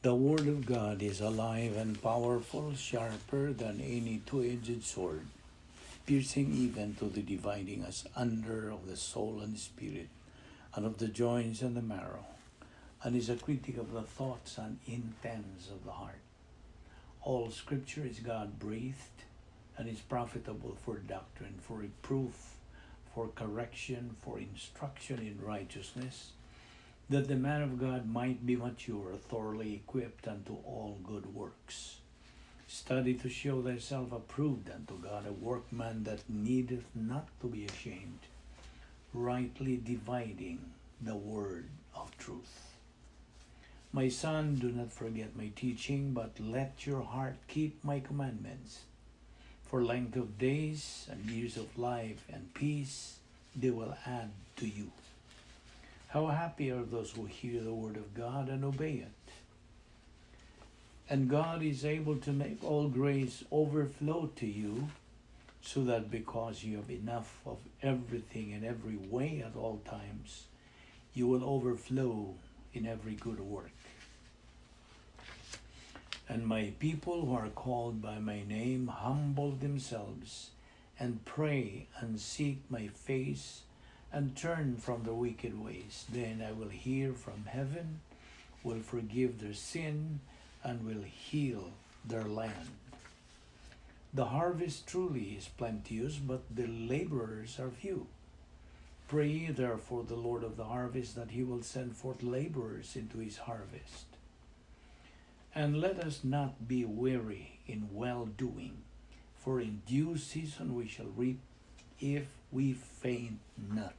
The Word of God is alive and powerful, sharper than any two-edged sword, piercing even to the dividing asunder of the soul and spirit, and of the joints and the marrow, and is a critic of the thoughts and intents of the heart. All Scripture is God-breathed, and is profitable for doctrine, for reproof, for correction, for instruction in righteousness, that the man of God might be mature, thoroughly equipped unto all good works. Study to show thyself approved unto God, a workman that needeth not to be ashamed, rightly dividing the word of truth. My son, do not forget my teaching, but let your heart keep my commandments. For length of days and years of life and peace they will add to you. How happy are those who hear the word of God and obey it. And God is able to make all grace overflow to you, so that because you have enough of everything in every way at all times, you will overflow in every good work. And my people who are called by my name humble themselves and pray and seek my face and turn from their wicked ways. Then I will hear from heaven, will forgive their sin, and will heal their land. The harvest truly is plenteous, but the laborers are few. Pray therefore the Lord of the harvest that he will send forth laborers into his harvest. And let us not be weary in well-doing, for in due season we shall reap if we faint not.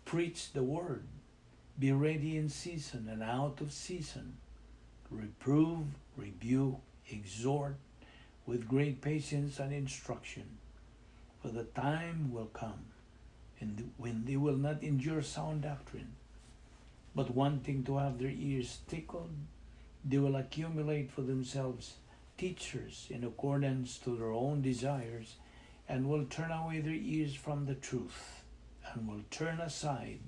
Preach the word, be ready in season and out of season. Reprove, rebuke, exhort with great patience and instruction. For the time will come when they will not endure sound doctrine, but wanting to have their ears tickled, they will accumulate for themselves teachers in accordance to their own desires, and will turn away their ears from the truth, and will turn aside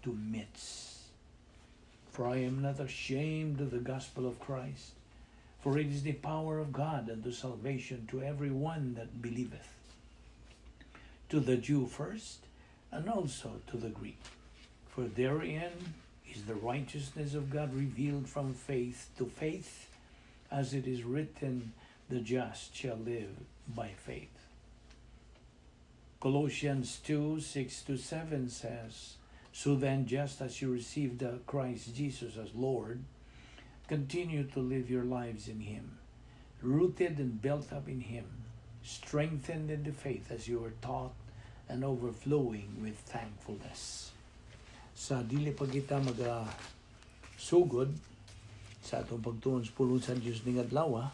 to myths. For I am not ashamed of the gospel of Christ, for it is the power of God unto salvation to every one that believeth, to the Jew first, and also to the Greek. For therein is the righteousness of God revealed from faith to faith, as it is written, the just shall live by faith. Colossians 2:6-7 says, so then, just as you received Christ Jesus as Lord, continue to live your lives in him, rooted and built up in him, strengthened in the faith as you were taught, and overflowing with thankfulness. Sa dili pa kita sugod sa atong pagtuon sa pulong sa Diyos ning adlaw,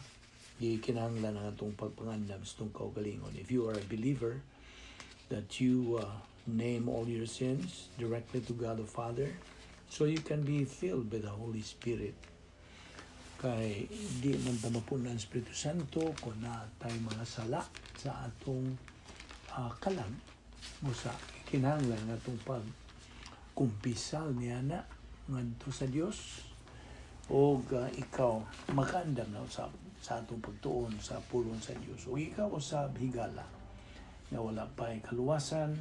gikinahanglan ang atong pagpangandam sa itong kaugalingon. If you are a believer, that you name all your sins directly to God the Father, so you can be filled by the Holy Spirit. Kay di man ta mapunan ang Espiritu Santo kung na tayo mga sala sa atong kalag, musa kinahanglan nga itong pagkumpisal niya na ngadto sa Dios, o ikaw makaandam na sa atong pagtuon sa pulong sa Dios, o ikaw usab higala nga wala pa kaluwasan,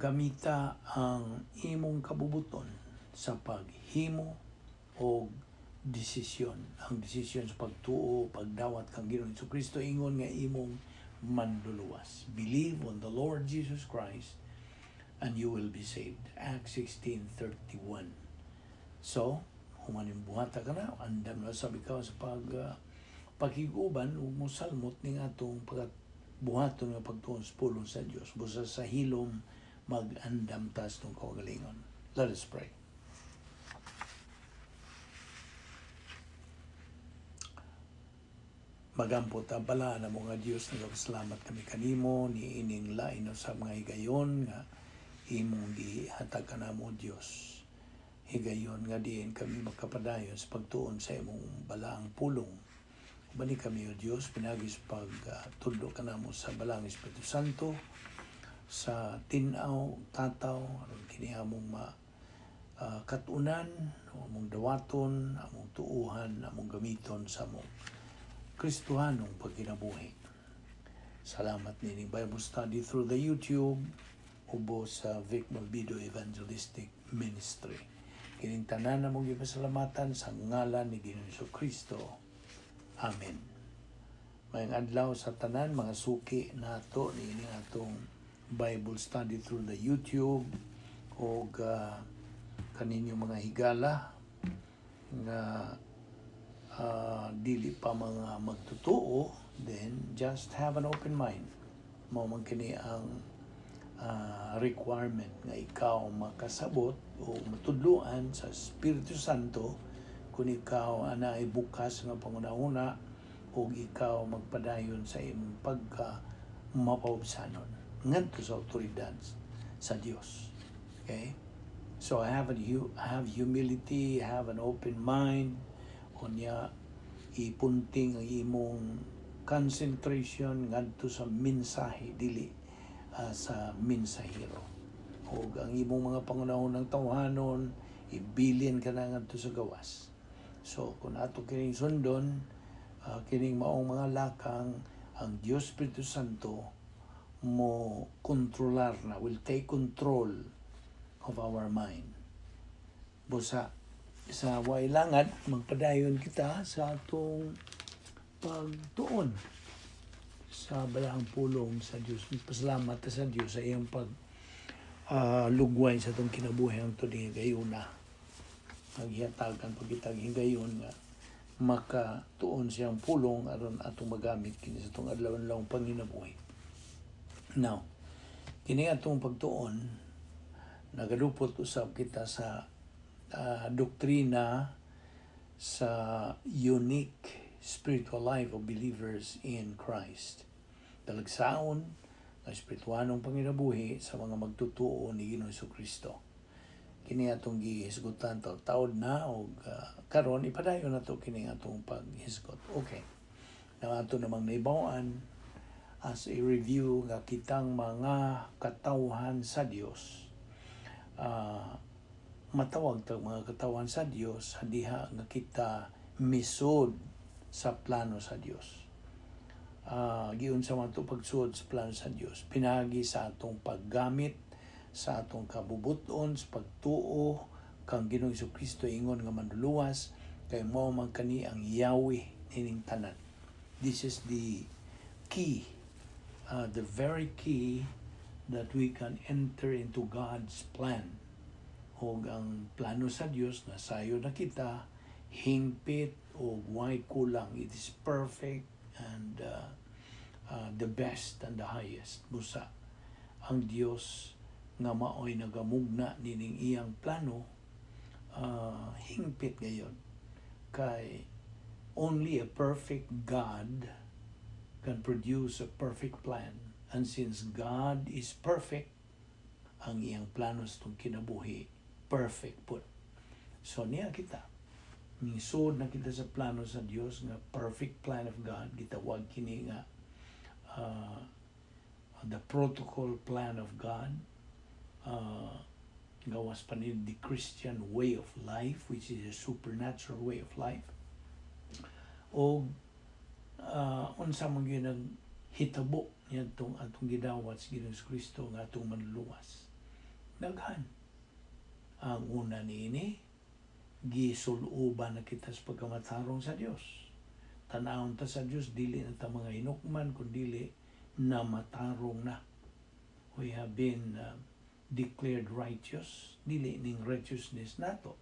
gamita ang imong kabubuton sa paghimo o desisyon. Ang desisyon sa pagtuo, pagdawat kang Ginoong Jesucristo, ingon nga imong manluluwas. Believe on the Lord Jesus Christ and you will be saved. Acts 16:31. So, humaning buhata ka na, andam na sabi ka sa pakiguban o musalmot ning atong buhaton nga pagtuon sa pulong sa Dios, busa sa hilom mag-andam tas ng kaugalingon. Let us pray. Magampot ang pala na mga Diyos, nagpasalamat kami kanimo ni ining lain sa mga higayon nga imong gihatag kanamo Diyos. Higayon nga diin kami makapadayon sa pagtuon sa imong balaang pulong. Bani kami, O Diyos, pinagis pagtudlo ka namo sa balang Espiritu Santo, sa tinaw, tataw, aron kini among katunan, among dawaton, among tuuhan, among gamiton sa among Kristohanong pagkinabuhi. Salamat nining Bible study through the YouTube ubo sa Balbido Evangelistic Ministry. Kining tanan na mong ipasalamatan sa ngalan ni Ginoong Kristo. Amen. Mayang adlaw sa tanan, mga suki nato ni atong Bible study through the YouTube o kaninyo mga higala nga dili pa mga magtutuo, then just have an open mind. Mao man kini ang requirement nga ikaw makasabot o matudluan sa Espiritu Santo kung ikaw ay bukas nga panguna-una o ikaw magpadayon sa imong pagka mapaubsanon ngadto sa awtoridad sa Dios. Okay? So have humility, have an open mind, kunya ipunting ang imong concentration ngadto sa mensahe dili sa mensahero. O ang imong mga pangunahunang tawhanon ibilin ka na ngadto sa gawas. So kung ato kining sundon kining maong mga lakang, ang Dios Espiritu Santo mo kontrolar na, will take control of our mind. Busa sa wailangad magpadayon kita sa atong pagtuon sa balahang pulong sa Dios. Pasalamat sa Dios sa iyang lugway sa atong kinabuhi ang tuling gayuna. Maghihatagan pagitag higayon nga makatuon siyang pulong aron atong magamit kini sa atong adlaw-adlawng panginabuhi. Now, kini atong pagtuon nagalupot usab kita sa doktrina sa unique spiritual life of believers in Christ. Talagsaon ng espirituanong panginabuhi sa mga magtutuo ni Ginoong Kristo. Kini atong gihisgutan taud na o karon ipadayon nato kini atong paghisgot. Okay. Na ato namang naibawan as a review nga kitang mga katawhan sa Dios. Matawag tag mga katawhan sa Dios sa diha nga kita misud sa plano sa Dios. Giunsa man to pagsuod sa plano sa Dios, pinagi sa atong paggamit sa atong kabubuton sa pagtuo kang Ginoong Kristo ingon nga manluluwas kay mao man kani ang Yahweh nining tanan. This is the key, the very key that we can enter into God's plan. O ang plano sa Dios na sayo na kita hingpit o way kulang. It is perfect and the best and the highest. Busa ang Dios nga maoy nagamugna nining iyang plano hingpit gayon kay only a perfect God can produce a perfect plan, and since God is perfect, ang iyang plano sa itong kinabuhi perfect po. So niya kita nisod na kita sa plano sa Dios nga perfect plan of God, gitawag kini nga the protocol plan of God. Gawas pa ni the Christian way of life, which is a supernatural way of life. O unsa man gyud ang hitabo niya atong gidawat sa Ginoong Kristo nga atong manluwas. Daghan. Ang una niini gisuluban na kita sa pagkamatarong sa Dios. Tanawon ta sa Dios dili na ta mga hinukman kundi na matarong na. We have been declared righteous, dili ning righteousness nato,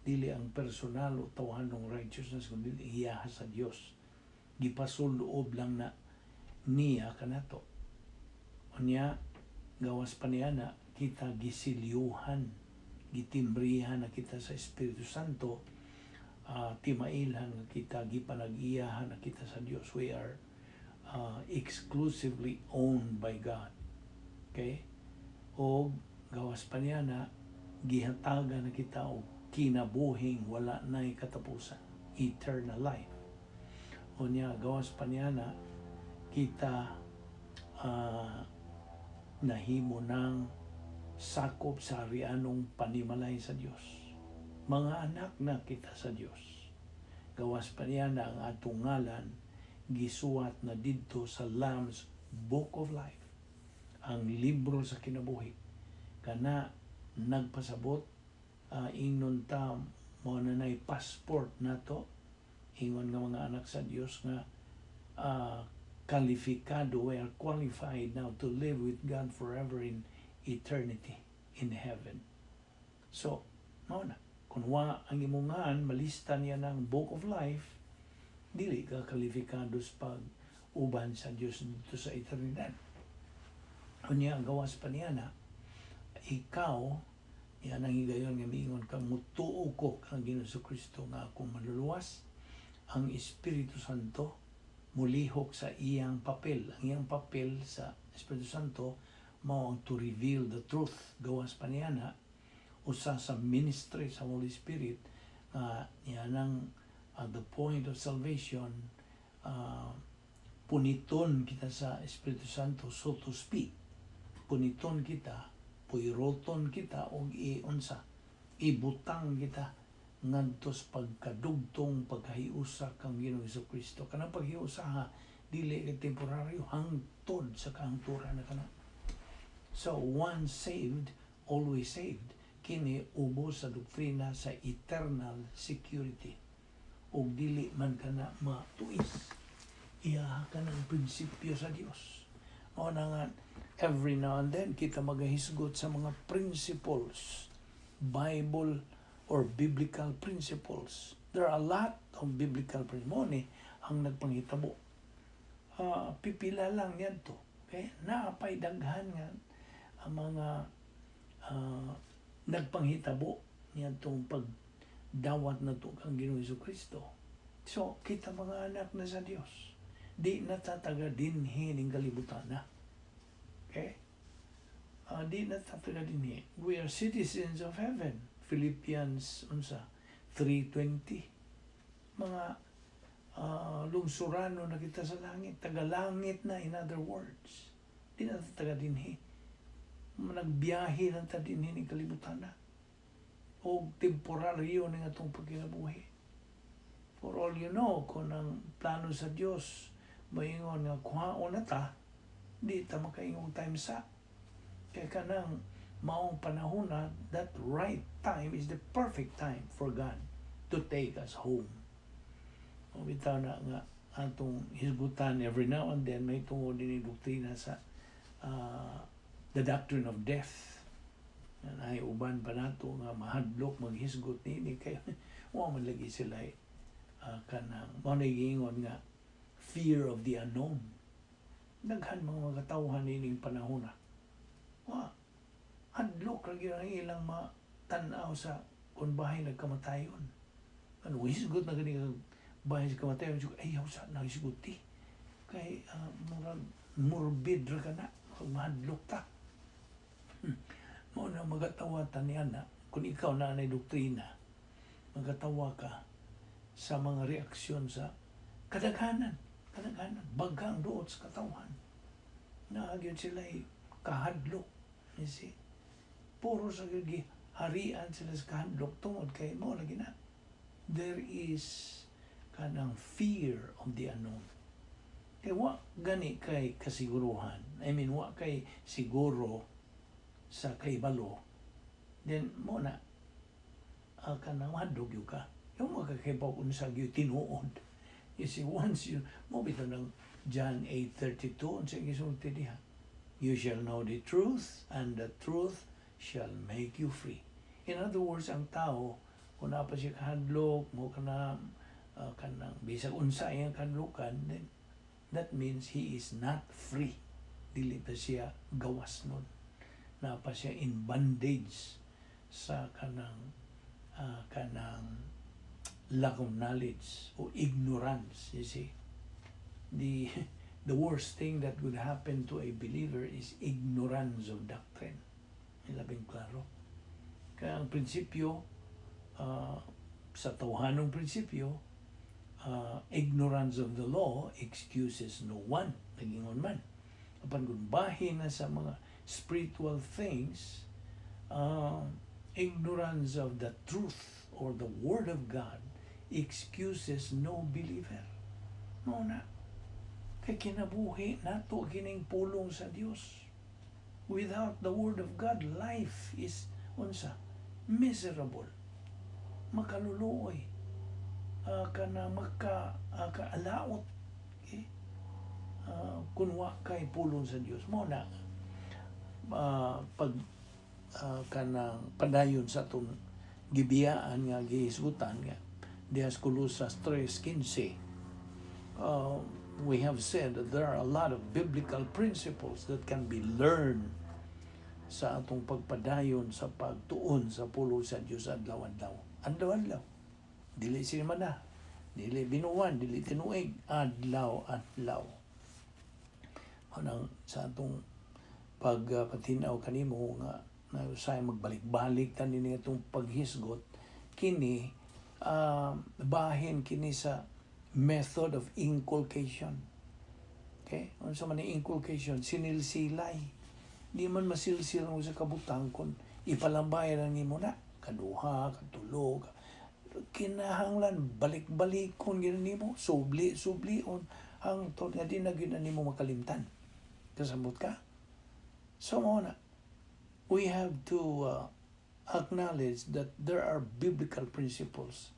dili ang personal o tawanong righteousness kundi iya sa Dios. Gipasuloob lang na niya kanato. Unya gawas pa niya na kita gisilyuhan, gitimbrihan na kita sa Espiritu Santo, timailan na kita gipanag-iyahan na kita sa Dios. We are exclusively owned by God. Okay? O gawas pa niya na gihatagan na kita o kinabuhing wala na'y katapusan, eternal life. O niya gawas pa niya na kita nahimo ng sakop sa arianong panimalay sa Dios. mga anak na kita sa Dios. Gawas pa niya na ang atong ngalan gisuwat na didto sa Lamb's Book of Life, ang libro sa kinabuhi. Kana nagpasabot ingnon ta mo na nay passport nato, ingon nga mga anak sa Dios nga kalifikado, we are qualified now to live with God forever in eternity in heaven. So, mao na. Kung wa ang imungan, malista niya ng Book of Life, dili ka kalifikados pag uban sa Diyos dito sa eternidad. Kunya, gawas pa niya na, ikaw, yan ang higayon nga miingon ka, mutuo ko kang Ginoong Kristo nga akong maluluwas, ang Espiritu Santo, mulihok sa iyang papel. Ang iyang papel sa Espiritu Santo, mao ang to reveal the truth. Gawas pa niya na, usa sa ministry sa Holy Spirit, yan ang the point of salvation, puniton kita sa Espiritu Santo, so to speak. Puniton kita, puiroton kita, o iunsa, ibutang kita ngadtos pagkadugtong pagkahiusa kang Ginoong Kristo. Kanang paghiusa ha, dili ka temporaryo, hangtod sa kahangturan na kana. So, once saved, always saved. Kini ubos sa doktrina sa eternal security. O dili man kana matuis, iya ka ng prinsipyo sa Dios. O na nga, every now and then, kita magahisgot sa mga principles, Bible or biblical principles. There are a lot of biblical principles. Ang nagpanghitabo. Pipila lang yan to. Okay? Naapay daghan nga ang mga nagpanghitabo niya itong pagdawat na ito kang Ginoong Kristo. So, kita mga anak na sa Diyos. Di natataga dinhi ng kalibutan na. Okay? Di natataga dinhi. We are citizens of heaven. Philippians 3:20. Mga lungsurano na kita sa langit. Taga-langit na, in other words. Di natataga dinhi. Nagbiyahe ng tadinhin ng kalibutan na. O temporaryo ng atong pagkinabuhi. For all you know, kung ang plano sa Diyos, maingon nga kuhaon na ta, di ta makaingong time sa. Kaya kanang maong panahon na, that right time is the perfect time for God to take us home. O bitaw na nga atong hisgutan every now and then, may tungod din doktrina sa the doctrine of death. Ay uban pa nato nga mahadlok maghisgot ni kay wa man lagi sila kanang mao nag-ingon nga fear of the unknown. Daghan mga katawhan nining panahon na. Wa hadlok ra gyud ang ilang tan-aw sa kun bahay nagkamatayon. Ano hisgot na gani bahay sa kamatayon, ay sa nahisguti. Kay morbid ra kana mahadlok ta. Mo na magatawa ta niya na kung ikaw na anay doktrina, magatawa ka sa mga reaksyon sa kadaghanan, bagang doon sa katawan. Naagyon sila kahadlok. You see? Puro sa harian sila sa kahadlok tungod kay mo lagi na. There is kanang fear of the unknown. Kaya wa gani kay kasiguruhan. I mean, wa kay siguro sa kaibalo. Then, mo na, kanang hadlog yung ka. Yung makakakipaw kung sa yung tinuod. You see, once you, mo bito ng John 8:32, sa gisulti diha, you shall know the truth, and the truth shall make you free. In other words, ang tao, kung na pa siya kahadlok, mo ka na, kanang bisag unsa yung kahadlokan, then that means he is not free. Dili pa siya gawas nun. Na pa siya in bondage sa kanang lack of knowledge o ignorance. You see, the worst thing that would happen to a believer is ignorance of doctrine. Labing klaro. Kaya ang prinsipyo, sa tawhanong prinsipyo, ignorance of the law excuses no one. Nagingon man. Kapag bahin na sa mga spiritual things, ignorance of the truth or the Word of God excuses no believer. No na. Kay kinabuhi nato kining pulong sa Dios. Without the Word of God, life is unsa miserable. Makaluluoy. Kana kaalaot. Okay? Kunwa kay pulong sa Dios. Mo na pag kanang padayon sa itong gibiyaan nga gihisgutan nga Dias Colosas 3:15, we have said that there are a lot of biblical principles that can be learned sa atong pagpadayon sa pagtuon sa pulong sa Dios adlaw-adlaw. Adlaw-adlaw. Dili sinimana, dili binuwan, dili tinuig, adlaw-adlaw. Anang sa atong pagpatinaw kanimo nga na say magbalik-balik tanin itong paghisgot kini bahin kini sa method of inculcation. Okay? Unsa man ni inculcation? Sinilsilay. Di man masilsil mo sa kabutang kon ipalambay lang nimo na kaduha, katulog. Kinahanglan balik-balikon gyud nimo, subli-sublion hangtod nga di na gyud nimo makalimtan. Kasabot ka? So na. We have to acknowledge that there are biblical principles.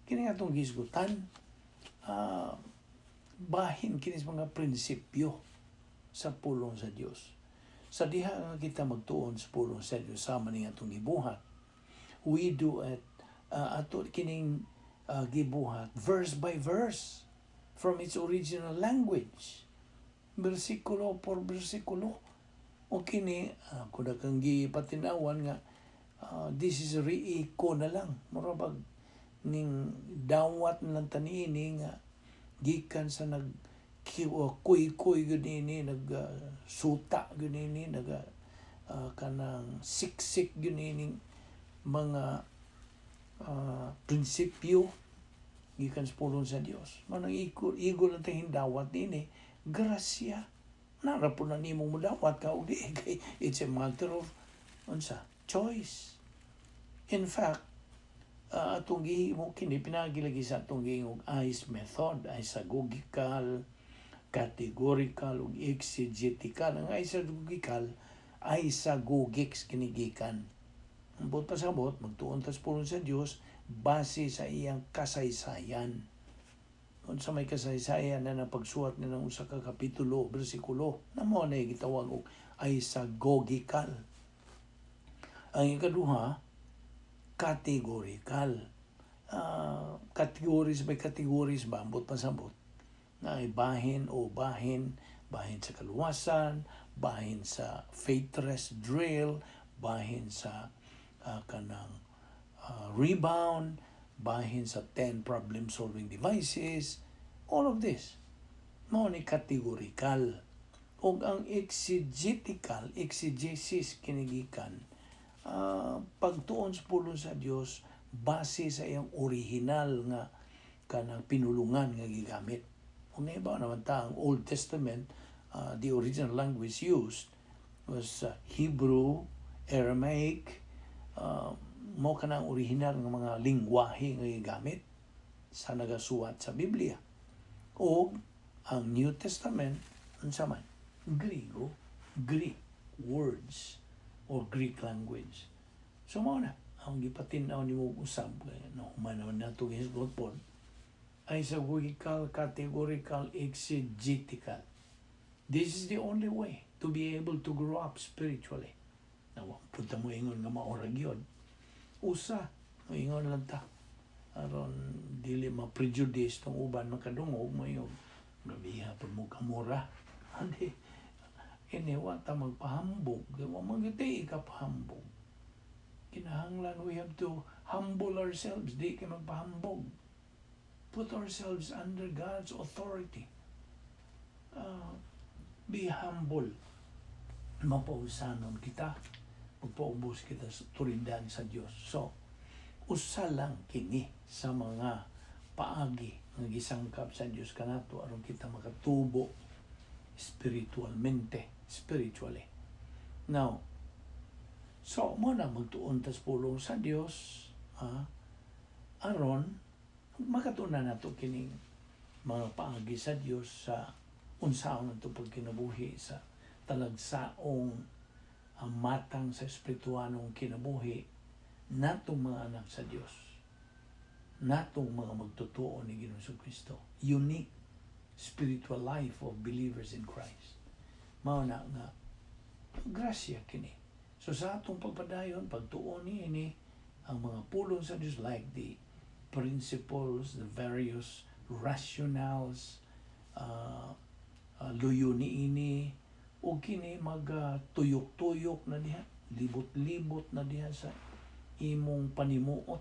Kini atong gisgutan, bahin kini mga prinsipyo sa pulong sa Dios. Sa diha nga kita magtuon sa pulong sa Dios sama ning atong gibuhat, we do it ato kining gibuhat verse by verse from its original language, bersikulo por bersikulo. O kini kuda kang gipatinawan nga this is riiko na lang murabag ning dawat lang tanini nga gikan sa nag kuy-kuy gud ini nag suta gud ini nag kanang siksik gud ini mga prinsipyo gikan sa pulong sa Dios. Manang igol lang tayong dawat ini grasya. Nara po na nimo mo dawat ka o di. It's a matter of choice. In fact, atong gihimo kini pinagilagi sa atong gihimong ICE method, isagogical, categorical, ug exegetical. Ang isagogical, isagogics kinigikan. Ang buot pasabot, magtuon tas pulong sa Dios base sa iyang kasaysayan. Kung sa may kasaysayan na napagsuat na ng usa ka kapitulo, bersikulo, na mo na gitawag og isagogical. Ang ikaduha, categorical. Categories by categories ba, ambot pasabot. Na ay bahin sa kaluwasan, bahin sa faith rest drill, bahin sa kanang rebound, bahin sa 10 problem-solving devices, all of this. Mao ni categorical. O ang exegesis kinigikan, pagtuon sa pulong sa Dios base sa iyang original nga kanang pinulungan nga gigamit. Kung iba naman ta ang Old Testament, the original language used was Hebrew, Aramaic, mo kanang original nga mga lingwahe nga gigamit sa nagasuwat sa Biblia. O ang New Testament unsa man Greek words or Greek language. So mao na ang gipatinaw nimo usab no man naman nato hisgot pod ay isagogical, categorical, exegetical. This is the only way to be able to grow up spiritually. Now, punta mo ingon nga maorag yun. Usa, ingon lang ta. Aron dili ma-prejudice tong uban makadungog mo yung gabiha pa mo kamura. Andi, wa ta magpahambog. Wa magiti ka pahambog. Kinahanglan we have to humble ourselves. Di ka magpahambog. Put ourselves under God's authority. Be humble. Mapausanon kita. Magpaubos kita sa turindan sa Dios. So, usa lang kini sa mga paagi nga gisangkap sa Dios kanato aron kita makatubo spiritually. Now, so mo na magtuon tas pulong sa Dios, aron makatunan nato kining mga paagi sa Dios sa unsaon nato pagkinabuhi sa talagsaong matang sa espirituanong kinabuhi natong mga anak sa Dios, natong mga magtotoo ni Ginoong Kristo. Unique spiritual life of believers in Christ. Mao na nga grasya kini. So sa atong pagpadayon, pagtuon ini ang mga pulong sa Dios, like the principles, the various rationales, luyo niini, o kini magtuyok-tuyok na diha, libot-libot na diha sa imong panimuot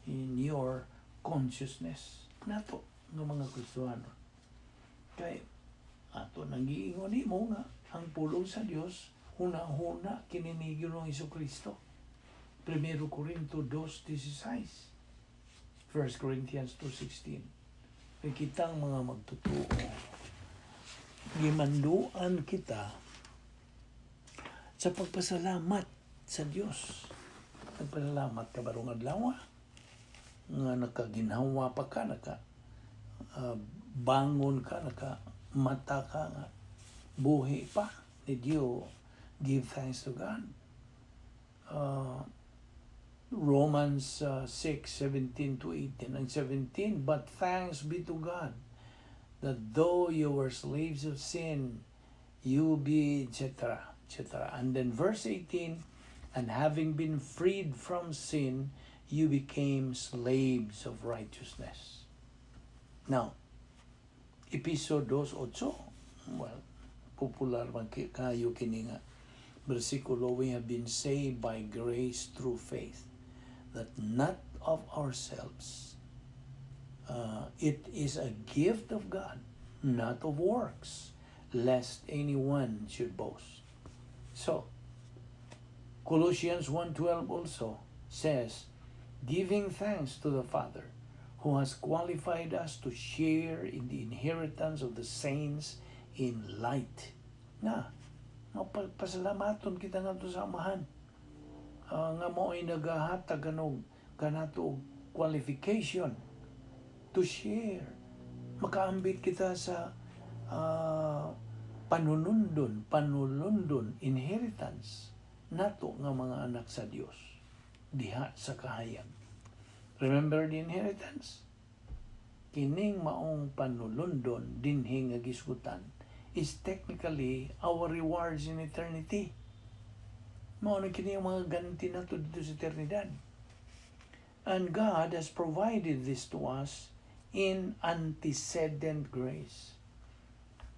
in your consciousness. Nato nga mga Kristohano. Kay ato nang giingon nimo nga ang pulong sa Dios huna-huna kini ni Ginoong Jesucristo. 1 Corinto 2:16, 1 Corinthians 2:16. Kay kitang mga magtotoo, gimanduan kita sa pagpasalamat sa Dios. Nagpasalamat ka barong adlaw nga nakaginhawa pa ka, bangon ka, mata ka, nga buhi pa. Did you give thanks to God? Romans 6:17-18 and 17, but thanks be to God that though you were slaves of sin, you be, etc., etc. And then verse 18, and having been freed from sin, you became slaves of righteousness. Now, Episode 2:8, well, popular man kayo kini nga versikulo, we have been saved by grace through faith, that not of ourselves. It is a gift of God, not of works, lest anyone should boast. So, Colossians 1:12 also says, giving thanks to the Father, who has qualified us to share in the inheritance of the saints in light. Nga, pasalamaton kita nga ito sa Amahan. Nga mo ay nagahatag kanato qualification to share. Makaambit kita sa panulundon, inheritance nato nga mga anak sa Dios diha sa kahayag. Remember the inheritance? Kining maong panulundon dinhi nga gisgutan is technically our rewards in eternity. Mao na kini ang mga ganti nato dito sa eternidad. And God has provided this to us in antecedent grace.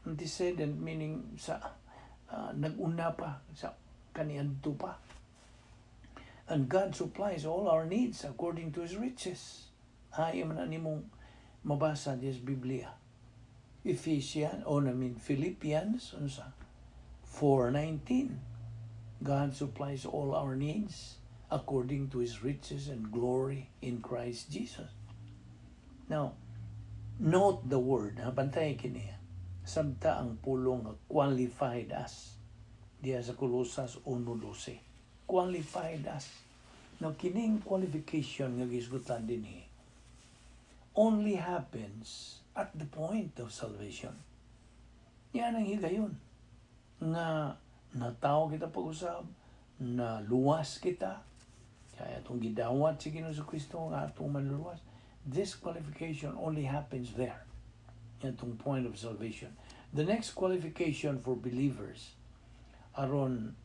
Antecedent meaning sa nag-una pa, sa kaniadto pa. And God supplies all our needs according to His riches. Ayaw man nimong mabasa di sa Biblia. Philippians 4:19. God supplies all our needs according to His riches and glory in Christ Jesus. Now, note the word, bantay kini. Sabta ang pulong qualified us. Diya sa Colosas 1:12. Qualified us. Now, kining qualification nga gisgutan din only happens at the point of salvation. Yan ang higayon. Nga natao kita pag-usab, na luwas kita, kaya itong gidawat si Ginoong Kristo nga itong manluwas. This qualification only happens there, itong point of salvation. The next qualification for believers, aron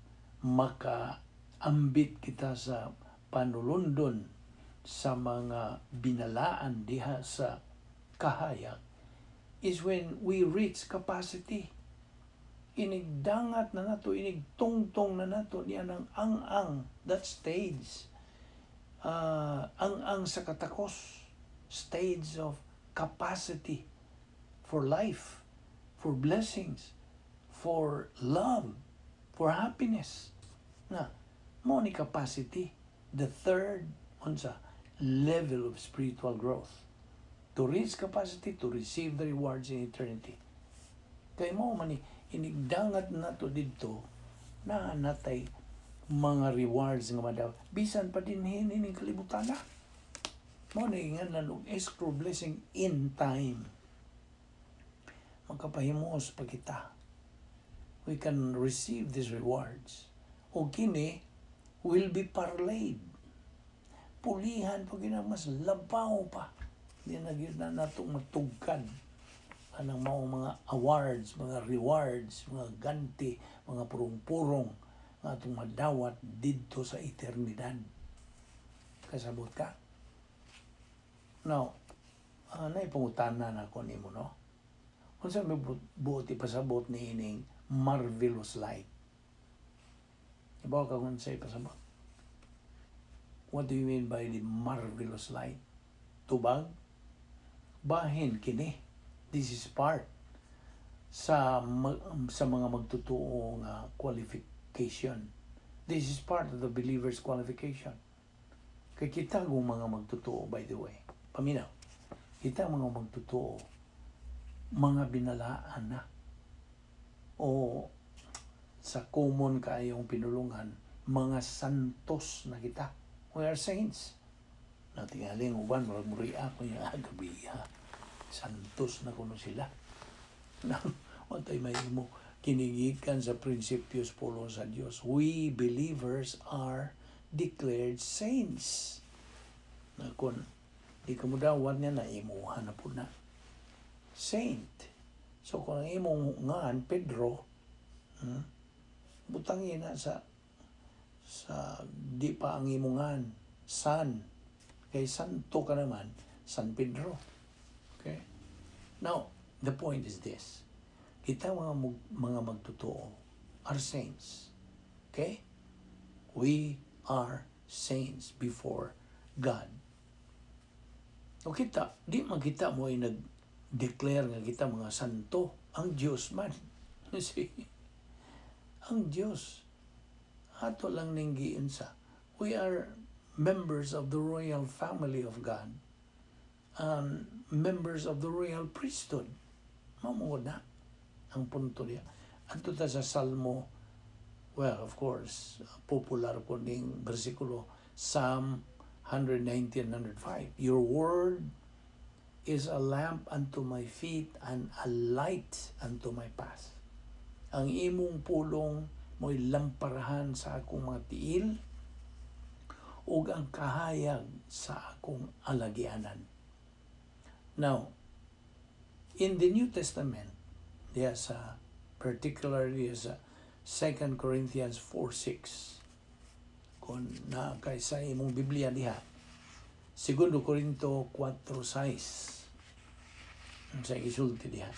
makaambit kita sa panulundon sa mga binalaan diha sa kahayag, is when we reach capacity. Inigdangat na nato, inigtungtong na nato niya ng ang that stage. Ang sa katakos, stage of capacity for life, for blessings, for love, for happiness. Na, mo ni capacity, the third level of spiritual growth. To reach capacity to receive the rewards in eternity. Kaya mo man inigdangat nato dito na natay mga rewards nga madaw. Bisan pa din hining kalibutan na. Mo na nga nanog escrow blessing in time. Magkapahimos pa kita. We can receive these rewards. O kini will be parlayed. Pulihan pag mas labaw pa. Hindi na yun na natong matugkan. Anang mga awards, mga rewards, mga ganti, mga purong-purong nga itong madawat dito sa eternidad. Kasabot ka? Now, naipangutanan ako ni mo, no? Kung saan may buot ipasabot ni ining marvelous light. Ibaw ka kung saan ipasabot? What do you mean by the marvelous light? Tubag? Bahin kini. This is part sa mga magtutuong qualification. This is part of the believer's qualification. Kaya kita kung mga magtutuo, by the way. Paminaw. Kita mga magtutuo, mga binalaan na. O sa common kayong pinulungan, mga santos na kita. We are saints. Natingaling uban, marag muriya ko yung agabi. Santos na kuno sila. Watay may mo kinigikan sa prinsipyos polo sa Dios. We believers are declared saints. Na kun di ka mo dawan niya na imuhan na po na saint. So kung ang imong ngaan Pedro, butangin na sa di pa ang imong ngaan San. Kay santo ka naman, San Pedro. Okay? Now, the point is this. Kita mga magtotoo are saints. Okay? We are saints before God. O kita, di magkita mo ay nag-declare nga kita mga santo. Ang Diyos man. See? Ang Diyos. Ato lang ninggiin sa. We are members of the royal family of God. Members of the royal priesthood. Mamuod na ang punto niya. At ito sa Salmo, well, of course, popular po ning versikulo, Psalm 119 and 105. Your word is a lamp unto my feet and a light unto my path. Ang imong pulong mo'y lamparahan sa akong mga tiil ug ang kahayag sa akong alagyanan. Now, in the New Testament, there's particularly as 2 Corinthians 4:6. Kung na kaysa imong Biblia diha, 2 Corinto 4:6. Sa isulti diha.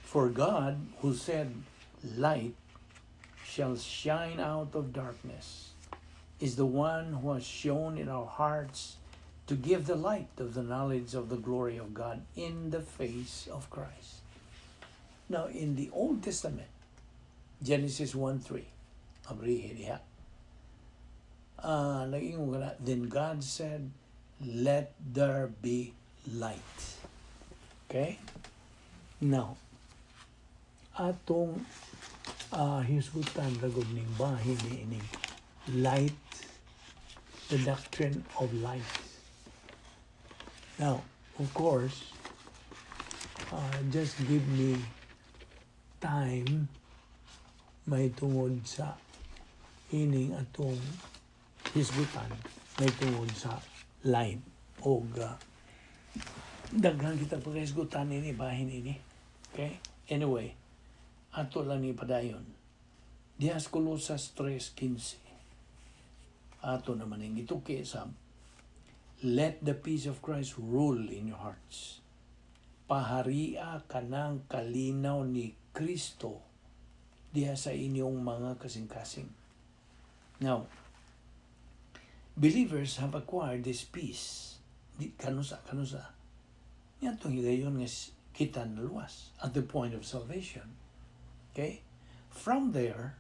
For God, who said, light shall shine out of darkness, is the one who has shown in our hearts to give the light of the knowledge of the glory of God in the face of Christ. Now, in the Old Testament, Genesis 1:3, abrihe diha. Nag-ingon ka na, then God said, let there be light. Okay? Now, atong hisgutan ragod ning bahin ni light, the doctrine of light. Now, of course, just give me time may tungod sa ining atong hisgutan, may tungod sa light o daghan kita paghisgutan ini bahin ini. Okay? Anyway, ato lang ni padayon. Dias Colosas 3:15. Ato naman ang ituki sa let the peace of Christ rule in your hearts. Paharia kanang kalinaw ni Kristo diha sa inyong mga kasing-kasing. Now, believers have acquired this peace. Kanusa. Yan itong higayon nga kita na luwas at the point of salvation. Okay? From there,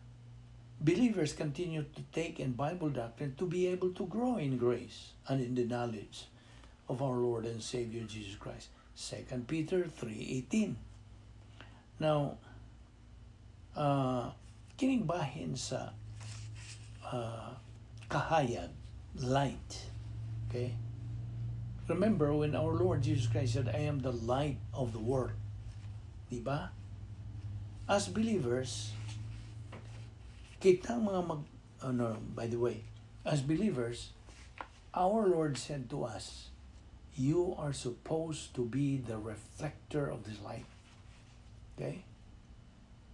believers continue to take in Bible doctrine to be able to grow in grace and in the knowledge of our Lord and Savior Jesus Christ. 2 Peter 3:18. Now, kining bahin sa kahayag, light, okay? Remember when our Lord Jesus Christ said, I am the light of the world. Diba? As believers, kitang mga by the way, as believers, our Lord said to us, you are supposed to be the reflector of this light. Okay?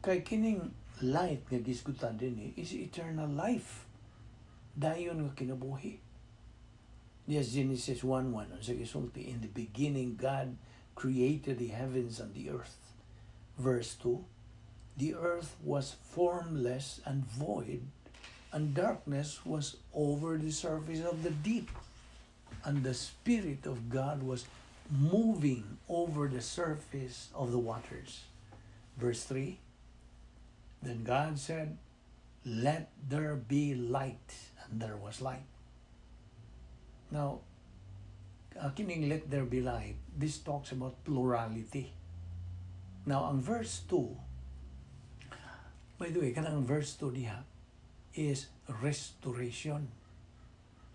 Kay kining light nga gisgutan din is eternal life. Dayon nga kinabuhi. Yes, Genesis 1:1, sa gisulti, in the beginning God created the heavens and the earth. Verse 2, the earth was formless and void, and darkness was over the surface of the deep. And the Spirit of God was moving over the surface of the waters. Verse 3, then God said, let there be light, and there was light. Now, kining let there be light, this talks about plurality. Now, ang verse 2, by the way, kanang verse 2 diha is restoration.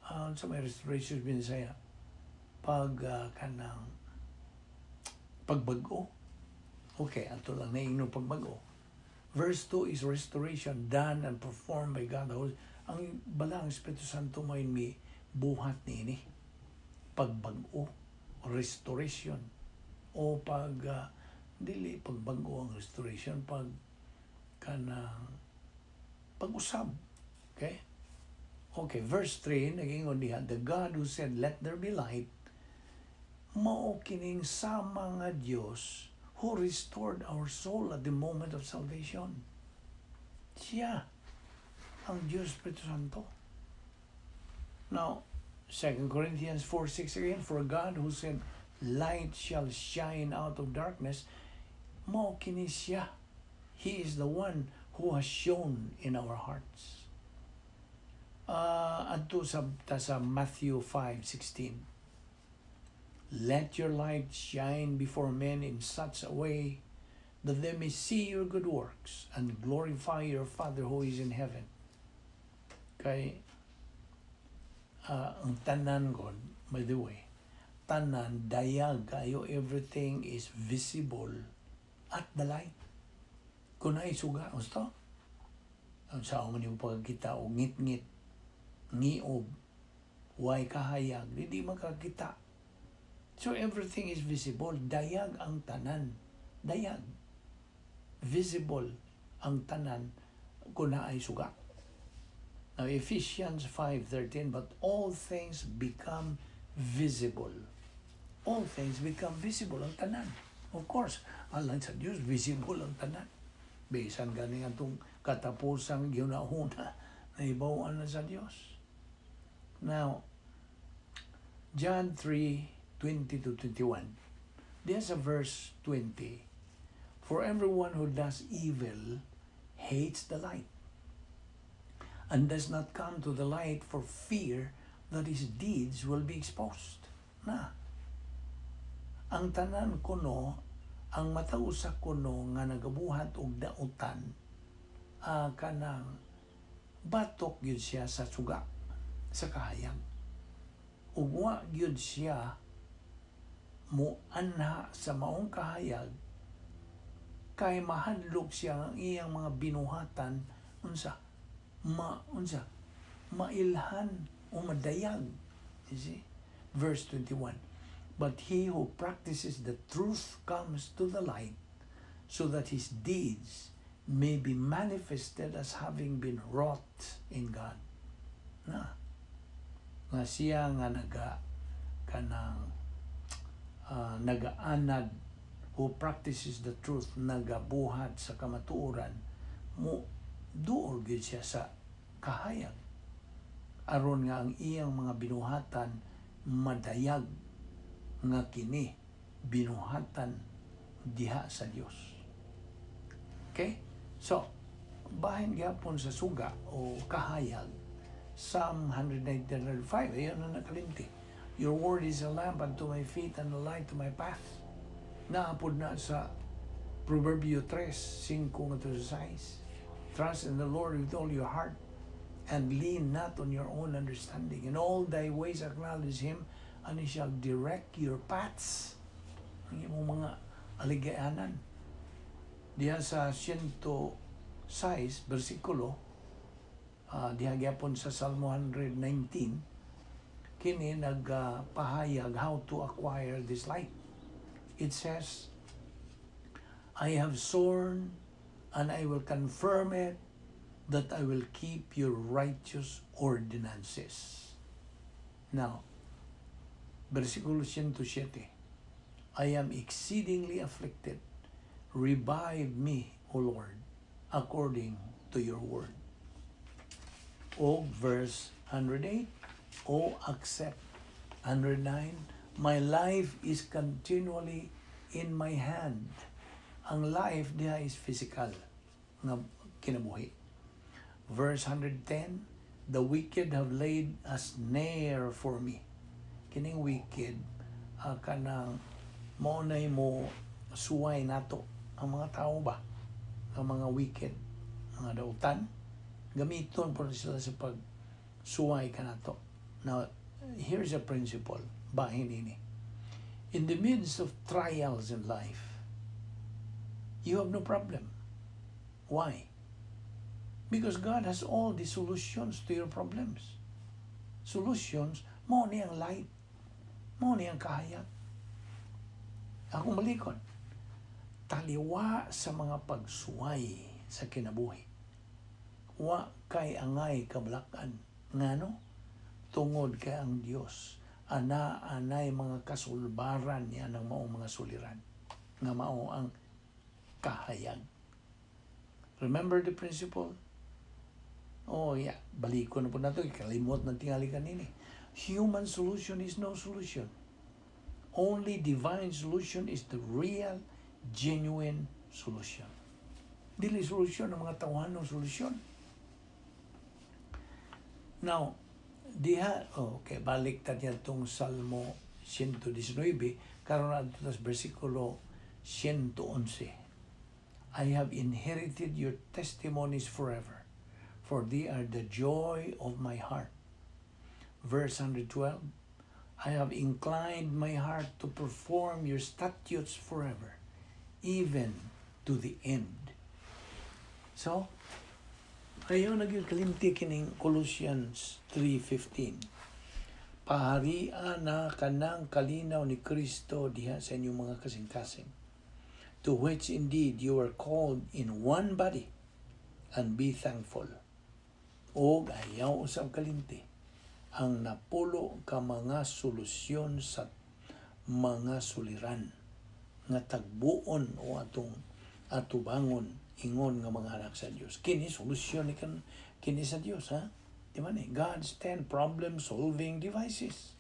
Sa may restoration Visayan, kanang pagbago. Okay, ato lang naingno pagbago. Verse 2 is restoration done and performed by God. Ang balang Espiritu Santo may buhat nini. Pagbago, restoration. O dili pagbago ang restoration, kanang pag-usab. Okay? Okay, verse 3, nag-ingon diha, the God who said, let there be light, mao kining sama nga Dios who restored our soul at the moment of salvation. Siya, ang Diyos Espiritu Santo. Now, 2 Corinthians 4:6 again, for God who said, light shall shine out of darkness, mao kini siya. He is the one who has shone in our hearts. Adto sa Matthew 5:16. Let your light shine before men in such a way that they may see your good works and glorify your Father who is in heaven. Kay ang tanan God, by the way, tanan, dayag kayo, everything is visible at the light. Kung naisuga, gusto? Ang sao man yung pagkita o ngit-ngit, ngiob, way kahayag, hindi makakita. So everything is visible. Dayag ang tanan. Dayag. Visible ang tanan kung naay suga. Now Ephesians 5:13, but all things become visible. All things become visible ang tanan. Of course, alang sa Diyos, visible ang tanan. Bisan ganing atong katapusang ginahuna na ibawaan na sa Diyos. Now, John 3:20-21. There's a verse 20. For everyone who does evil hates the light and does not come to the light for fear that his deeds will be exposed. Na, ang tanan kuno, ang matausa kuno nga nagabuhat og dautan, kanang batok yun siya sa suga, sa kahayag. Ugwa yun siya muanha sa maong kahayag, kay mahadlok siya ang iyang mga binuhatan, mailhan o madayag. You see? Verse 21, but he who practices the truth comes to the light, so that his deeds may be manifested as having been wrought in God. Na, nga siya nga nagaanad, who practices the truth, nagabuhat sa kamatuoran, duol gyud siya sa kahayag, aron nga ang iyang mga binuhatan madayag nga kini binuhatan diha sa Dios. Okay? So, bahin gyapon sa suga o kahayag, Psalm 119:5, ayan na nakalimti. Your word is a lamp unto my feet and a light to my path. Naapod na sa Proverbio 3:5 to 6. Trust in the Lord with all your heart and lean not on your own understanding. In all thy ways acknowledge Him, and He shall direct your paths. Ang imong mga aligayanan. Diha sa 106, versikulo, diha gyapon sa Salmo 119, kini nagpahayag how to acquire this light. It says, I have sworn and I will confirm it that I will keep your righteous ordinances. Now, versikulo 107, I am exceedingly afflicted. Revive me, O Lord, according to your word. O verse 108, O accept. 109, my life is continually in my hand. Ang life diha is physical nga kinabuhi. Verse 110, the wicked have laid a snare for me. Kining wicked, kanang maunay mo suway nato. Ang mga tao ba? Ang mga wicked, mga dautan, gamiton po sila sa pagsuway ka nato. Now, here's a principle. Bahin ini. In the midst of trials in life, you have no problem. Why? Because God has all the solutions to your problems. Solutions, mo ni ang light. Mo ni ang kahayag. Ako malikod. Taliwa sa mga pagsuway sa kinabuhi. Wa kay angay kabalakan. Ngano? Tungod kay ang Dios. Anay mga kasulbaran niya ng maong mga suliran. Nga mao ang kahayag. Remember the principle? Oh yeah, balik ko na po na ito. Kalimot ng tingali kanini. Human solution is no solution. Only divine solution is the real, genuine solution. Dili solution ng mga tawanong solution. Now, okay, balik tayo itong Salmo 119, karon na ito sa versikulo 111. I have inherited your testimonies forever, for they are the joy of my heart. Verse 112, I have inclined my heart to perform your statutes forever, even to the end. So, ayaw nagyang kalimti kining Colossians 3:15. Paharian na kanang kalinaw ni Kristo diha sa inyong mga kasing-kasing, to which indeed you are called in one body, and be thankful. O ayaw usab kalimti ang napulo ka mga solusyon sa mga suliran nga tagbuon o atong atubangon ingon nga mga anak sa Dios. Kini solusyon kini sa Dios, ha? Di man God's 10 problem solving devices.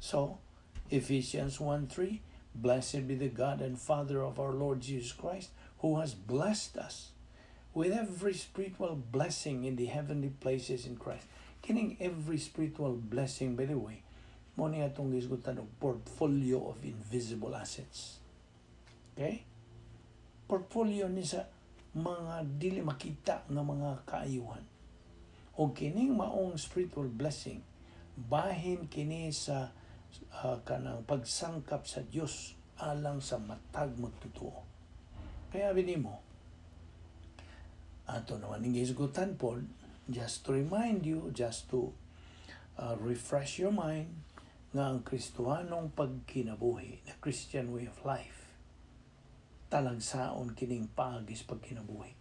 So, Ephesians 1:3, blessed be the God and Father of our Lord Jesus Christ, who has blessed us with every spiritual blessing in the heavenly places in Christ. Kining every spiritual blessing, by the way, mo niya itong gisgutan ng portfolio of invisible assets. Okay? Portfolio ni sa mga dili makita nga mga kaayuhan. O kining maong spiritual blessing, bahin kini sa kanang pagsangkap sa Dios alang sa matag magtutuo. Kaya binimo, ato naman ning gisgutan po, just to remind you, just to refresh your mind, nga ang Kristohanong pagkinabuhi, the Christian way of life, talagsaon kining paagis pagkinabuhi.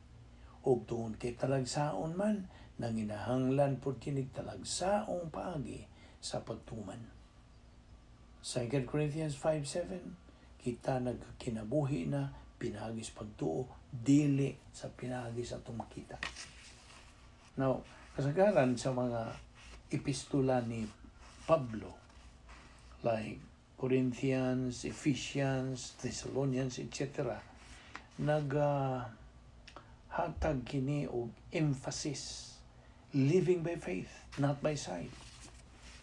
Og tuon kay talagsaon man, nanginahanglan po kinig talagsaong paagi sa pagtuman. 2 Corinthians 5:7, kita nagkinabuhi na pinagis pagtuo, dili sa pinagis atong makita. Now, kasagaran sa mga epistula ni Pablo, like Corinthians, Ephesians, Thessalonians, etc., hatag kini og emphasis, living by faith, not by sight.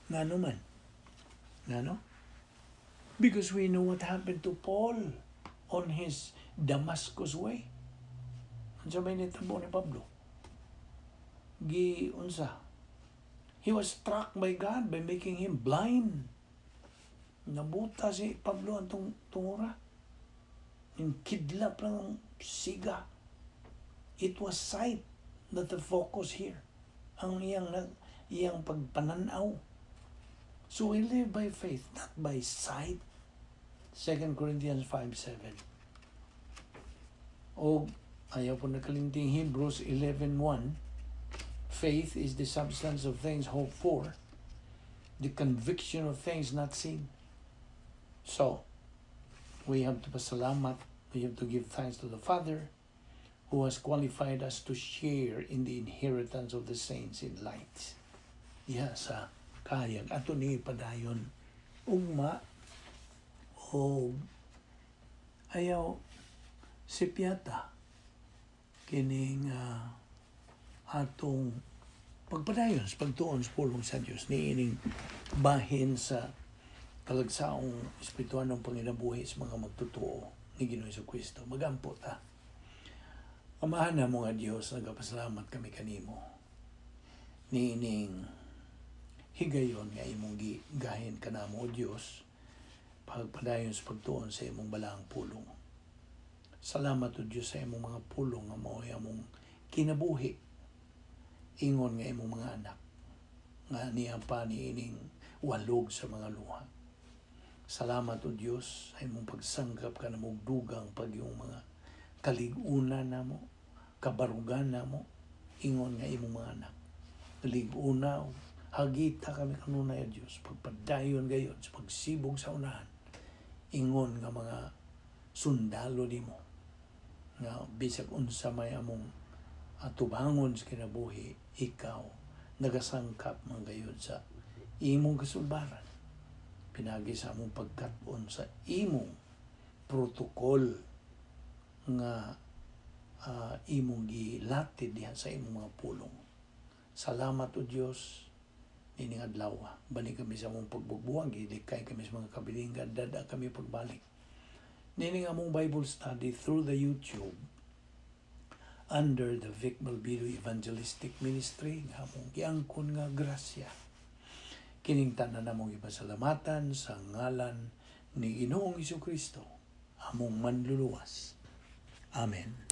Ngano man? Ngano? Because we know what happened to Paul on his Damascus way. Ano sa may nitabo ni Pablo? He was struck by God by making him blind Nabuta si Pablo ang tungura. Yung kidlap lang ang siga. It was sight that the focus here. Ang iyang pagpananaw. So we live by faith, not by sight. 2 Corinthians 5:7. O ayaw po nakalinting Hebrews 11:1. Faith is the substance of things hoped for, the conviction of things not seen. So, we have to pasalamat, we have to give thanks to the Father who has qualified us to share in the inheritance of the saints in light. Sa kayag ato ni padayon ugma o ayaw si piyata kining atong pagpadayon sa pagtuon sa pulong sa Dios niining bahin sa kalagsaong espiritual ng panginabuhi sa mga magtotoo ni Ginoong Jesucristo. Magampo ta. Amahan na mo nga Diyos, nagapasalamat kami kanimo. Niining higayon nga imong gigahin kanamo o Diyos, pagpadayon sa pagtuon sa imong balaang pulong. Salamat o Diyos sa imong mga pulong nga mao'y among kinabuhi. Ingon nga imong mga anak nga niya pa niining walog sa mga luha. Salamat o Diyos sa imong pagsangkap ka na mugdugang pag yung mga kaligunan na mo, kabarugan na mo, ingon nga imong mga anak. Kaliguna, hagita kami kanunay o Diyos, pagpadayon gayon sa pagsibog sa unahan, ingon nga mga sundalo ni mo, nga bisag unsa may among tubangon sa kinabuhi, ikaw, nagasangkap man gayon sa imong kasulbaran. Pinagi sa among pagkaton sa imong protokol nga imong gilatid diha sa imong mga pulong. Salamat o Diyos ining adlaw. Balik kami sa among pagbugbuang, gilikay kami sa mga kabilingan, dada kami pagbalik. Nining among Bible study through the YouTube under the Balbido Evangelistic Ministry nga among giangkon nga grasya. Kining tanan namong ipasalamatan sa ngalan ni Ginoong Jesucristo, among manluluwas. Amen.